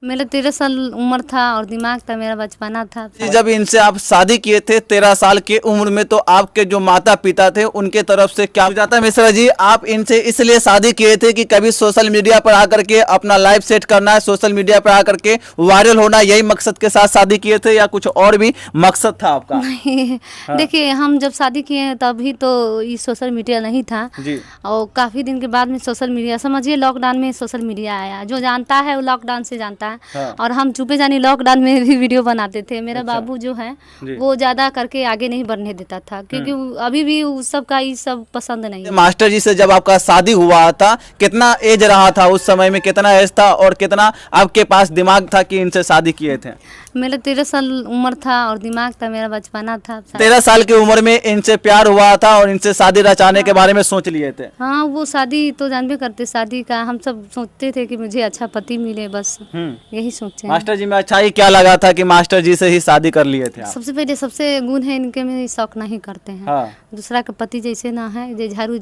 मेरा 13 साल उम्र था और दिमाग था, मेरा बचपना था। जब इनसे आप शादी किए थे 13 साल की उम्र में, तो आपके जो माता पिता थे उनके तरफ से क्या? सुजाता मिश्रा जी, आप इनसे इसलिए शादी किए थे कि कभी सोशल मीडिया पर आकर के अपना लाइफ सेट करना है, सोशल मीडिया पर आकर के वायरल होना, यही मकसद के साथ शादी किए थे या कुछ और भी मकसद था आपका? नहीं, देखिए हम जब शादी किए तभी तो ये सोशल मीडिया नहीं था जी। और काफ़ी दिन के बाद में सोशल मीडिया, समझिए लॉकडाउन में सोशल मीडिया आया। जो जानता है वो लॉकडाउन से जानता है। हाँ। और हम चुपे जानी लॉकडाउन में भी वीडियो बनाते थे। मेरा अच्छा। बाबू जो है जी। वो ज़्यादा करके आगे नहीं बढ़ने देता था, क्योंकि अभी भी उस सब का ये सब पसंद नहीं है। मास्टर जी से जब आपका शादी हुआ था, कितना एज रहा था उस समय में? कितना एज था और कितना आपके पास दिमाग था कि इनसे शादी किए थे? मेरा 13 साल उम्र था और दिमाग था, मेरा बचपना था। 13 साल की उम्र में इनसे प्यार हुआ था और इनसे शादी रचाने के बारे में सोच लिए थे? हाँ, वो शादी तो जानबे करते, शादी का हम सब सोचते थे कि मुझे अच्छा पति मिले, बस यही सोचे। मास्टर जी में अच्छा ही क्या लगा था कि मास्टर जी से ही शादी कर लिए थे आप? सबसे पहले सबसे गुण है इनके में, शौक नहीं करते हैं। हाँ। दूसरा का पति जैसे ना है, जो झाड़ू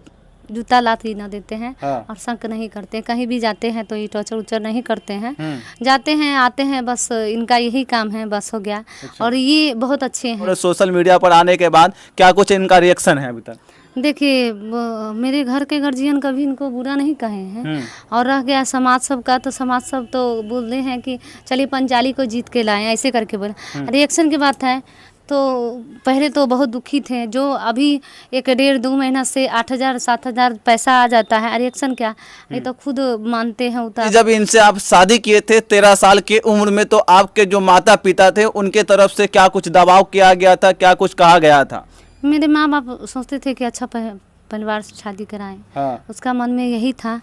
जूता लाती ना देते हैं। हाँ। और शक नहीं करते, कहीं भी जाते हैं तो ये टॉर्चर उचर नहीं करते हैं। जाते हैं आते हैं, बस इनका यही काम है, बस हो गया। अच्छा। और ये बहुत अच्छे हैं। और सोशल मीडिया पर आने के बाद क्या कुछ इनका रिएक्शन है अभी तक? देखिए मेरे घर के गार्जियन कभी इनको बुरा नहीं कहे हैं। और रह गया समाज सब का, तो समाज सब तो बोलते हैं कि चलिए पंचाली को जीत के लाएं, ऐसे करके बोले। रिएक्शन की बात है तो पहले तो बहुत दुखी थे। जो अभी 1 डेढ़ 2 महीना से 8,000 7,000 पैसा आ जाता है, रिएक्शन क्या, ये तो खुद मानते हैं उतार। जब इनसे आप शादी किए थे 13 साल की उम्र में, तो आपके जो माता पिता थे उनके तरफ से क्या कुछ दबाव किया गया था, क्या कुछ कहा गया था? मेरे माँ बाप सोचते थे कि अच्छा परिवार से शादी कराएं। हाँ। उसका मन में यही था।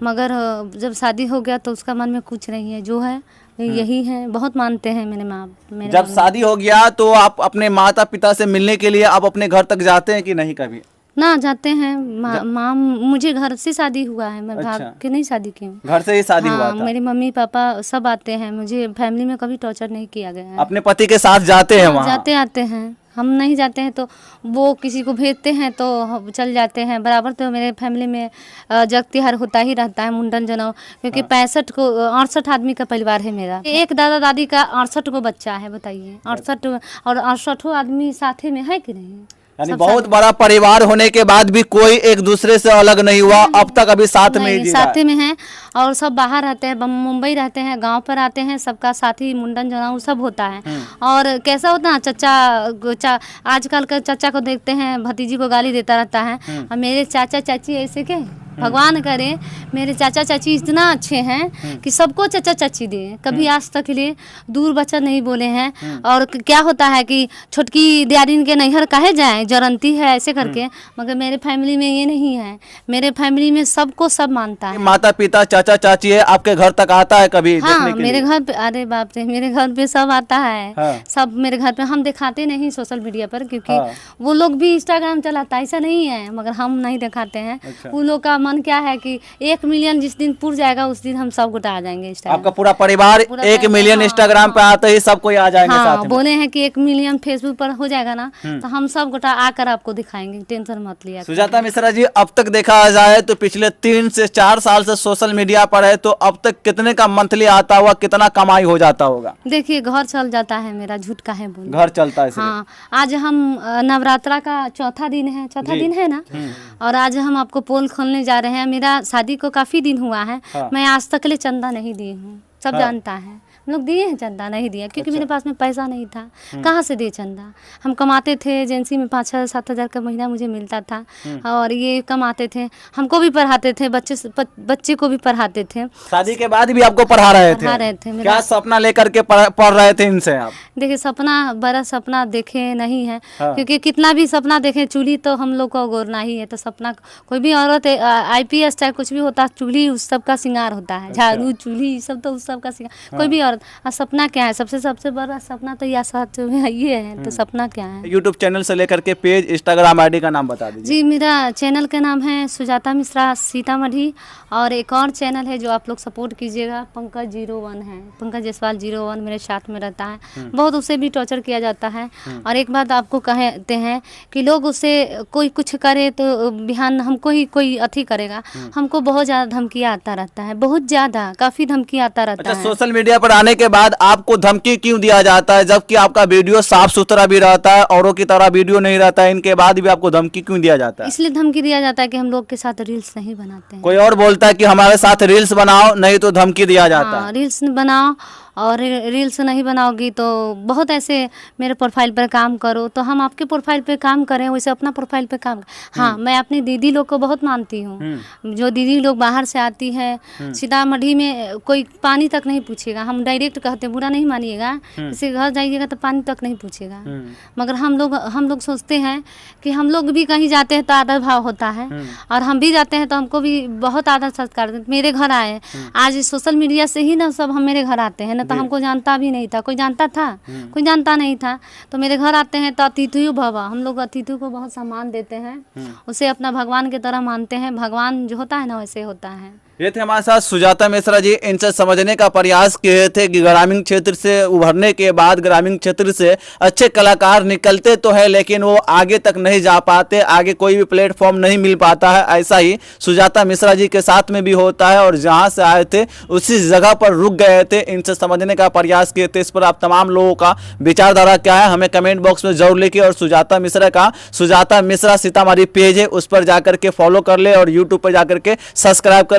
मगर जब शादी हो गया तो उसका मन में कुछ नहीं है, जो है यही है। बहुत मानते हैं मेरे माँ। जब शादी हो गया तो आप अपने माता पिता से मिलने के लिए आप अपने घर तक जाते हैं कि नहीं कभी? ना जाते हैं। माँ मुझे घर से शादी हुआ है, मैं भाग के नहीं शादी की हूँ। घर से ही शादी हुआ था? मेरी मम्मी पापा सब आते हैं, मुझे फैमिली में कभी टॉर्चर नहीं किया गया है। अपने पति के साथ जाते हैं वहाँ? जाते आते हैं। हम नहीं जाते हैं तो वो किसी को भेजते हैं तो चल जाते हैं बराबर। तो मेरे फैमिली में जग त्योहार होता ही रहता है, मुंडन जनेऊ, क्योंकि 68 आदमी का परिवार है मेरा। एक दादा दादी का 68 को बच्चा है, बताइए। 68 और 68 आदमी साथे में है कि नहीं? यानी बहुत बड़ा परिवार होने के बाद भी कोई एक दूसरे से अलग नहीं हुआ, अब तक अभी साथ में ही जी रहा है। साथ में है। और सब बाहर रहते हैं, मुंबई रहते हैं, गांव पर आते हैं, सबका साथी मुंडन जनेऊ सब होता है। और कैसा होता है, चचा आजकल का चचा को देखते हैं भतीजी को गाली देता रहता है। और मेरे चाचा चाची ऐसे के भगवान करे मेरे चाचा चाची इतना अच्छे हैं कि सबको चाचा चाची दे, कभी आज तक के लिए दूर वचन नहीं बोले हैं। और क्या होता है कि छोटकी दियारिन के नैहर काहे जाए, जरनती है ऐसे करके। मगर मेरे फैमिली में ये नहीं है, मेरे फैमिली में सबको सब मानता है। माता पिता चाचा चाची है, आपके घर तक आता है कभी? हाँ, मेरे घर पे, अरे बाप रे, मेरे घर पे सब आता है। हाँ। सब मेरे घर पे, हम दिखाते नहीं सोशल मीडिया पर, क्योंकि हाँ। वो लोग भी इंस्टाग्राम चलाता है, ऐसा नहीं है, मगर हम नहीं दिखाते हैं। अच्छा। वो लोग का मन क्या है कि 1 मिलियन जिस दिन पूर जाएगा उस दिन हम सब गोटा आ जाएंगे इंस्टाग्राम। आपका पूरा परिवार 1 मिलियन इंस्टाग्राम पे आते ही सब कोई आ जाएंगे साथ में। बोले हैं कि 1 मिलियन फेसबुक पर हो जाएगा ना, तो हम सब गोटा आकर आपको दिखाएंगे, टेंशन मत लिया। सुजाता मिश्रा जी, अब तक देखा जाए तो पिछले 3 से 4 साल से सोशल मीडिया पर है, तो अब तक कितने का मंथली आता हुआ, कितना कमाई हो जाता होगा? देखिए घर चल जाता है मेरा, झूठ का है बोल, घर चलता है। हाँ, आज हम नवरात्रा का चौथा दिन है ना, और आज हम आपको पोल खोलने जा रहे हैं। मेरा शादी को काफी दिन हुआ है। हाँ। मैं आज तक ले चंदा नहीं दी हूँ, सब हाँ। जानता है। हम लोग दिए हैं चंदा, नहीं दिया क्योंकि मेरे पास में पैसा नहीं था। कहाँ से दे चंदा? हम कमाते थे एजेंसी में 5,000 7,000 का महीना मुझे मिलता था। और ये कमाते थे, हमको भी पढ़ाते थे, बच्चे को भी पढ़ाते थे। शादी के बाद भी आपको पढ़ा रहे थे? क्या सपना लेकर के पढ़ रहे थे इनसे आप? देखिए सपना, बड़ा सपना देखे नहीं है। हाँ। क्योंकि कितना भी सपना देखे, चूल्ही तो हम लोग को गोरना ही है। तो सपना कोई भी औरत IPS चाहे कुछ भी होता, चूल्ही उस सब का श्रृंगार होता है। झाड़ू चूल्ही सब तो उस सब का श्रृंगार। कोई भी औरत, सपना क्या है? सबसे बड़ा सपना तो ये है। तो सपना क्या है? यूट्यूब चैनल से लेकर के पेज, इंस्टाग्राम ID का नाम बता दीजिए। जी, मेरा चैनल का नाम है सुजाता मिश्रा सीतामढ़ी। और एक और चैनल है जो आप लोग सपोर्ट कीजिएगा, पंकज 01 है, पंकज जायसवाल 01 मेरे साथ में रहता है। बहुत उसे भी टॉर्चर किया जाता है। और एक बात आपको कहते हैं कि लोग उसे कोई कुछ करे तो बिहान हमको ही कोई अथी करेगा। हमको बहुत ज़्यादा धमकियाँ आता रहता है, बहुत ज़्यादा, काफ़ी धमकी आता रहता है। रहता अच्छा, है। सोशल मीडिया पर आने के बाद आपको धमकी क्यों दिया जाता है, जबकि आपका वीडियो साफ सुथरा भी रहता है, औरों की तरह वीडियो नहीं रहता है, इनके बाद भी आपको धमकी क्यों दिया जाता है? इसलिए धमकी दिया जाता है कि हम लोग के साथ रील्स नहीं बनाते हैं। कोई और बोलता है कि हमारे साथ रील्स बनाओ, नहीं तो धमकी दिया जाता हाँ, है। रील्स बनाओ, और रील्स नहीं बनाओगी तो बहुत ऐसे मेरे प्रोफाइल पर काम करो, तो हम आपके प्रोफाइल पे काम करें, वैसे अपना प्रोफाइल पे काम। हाँ, मैं अपनी दीदी लोग को बहुत मानती हूँ। जो दीदी लोग बाहर से आती है, सीतामढ़ी में कोई पानी तक नहीं पूछेगा, हम डायरेक्ट कहते, बुरा नहीं मानिएगा, किसी घर जाइएगा तो पानी तक नहीं पूछेगा। मगर हम लोग सोचते हैं कि हम लोग भी कहीं जाते हैं तो आदर भाव होता है, और हम भी जाते हैं तो हमको भी बहुत आदर सत्कार देते। मेरे घर आए आज सोशल मीडिया से ही ना सब हम मेरे घर आते हैं, ना तो हमको जानता भी नहीं था, कोई जानता था, कोई जानता नहीं था, तो मेरे घर आते हैं तो अतिथि भव, हम लोग अतिथि को बहुत सम्मान देते हैं, उसे अपना भगवान की तरह मानते हैं, भगवान जो होता है ना वैसे होता है। ये थे हमारे साथ सुजाता मिश्रा जी। इनसे समझने का प्रयास किए थे कि ग्रामीण क्षेत्र से उभरने के बाद ग्रामीण क्षेत्र से अच्छे कलाकार निकलते तो है, लेकिन वो आगे तक नहीं जा पाते, आगे कोई भी प्लेटफॉर्म नहीं मिल पाता है। ऐसा ही सुजाता मिश्रा जी के साथ में भी होता है, और जहां से आए थे उसी जगह पर रुक गए थे। इनसे समझने का प्रयास किए थे। इस पर आप तमाम लोगों का विचारधारा क्या है हमें कमेंट बॉक्स में जरूर लिखिए, और सुजाता मिश्रा सीतामढ़ी पेज है, उस पर जाकर के फॉलो कर ले और यूट्यूब पर जाकर के सब्सक्राइब कर ले।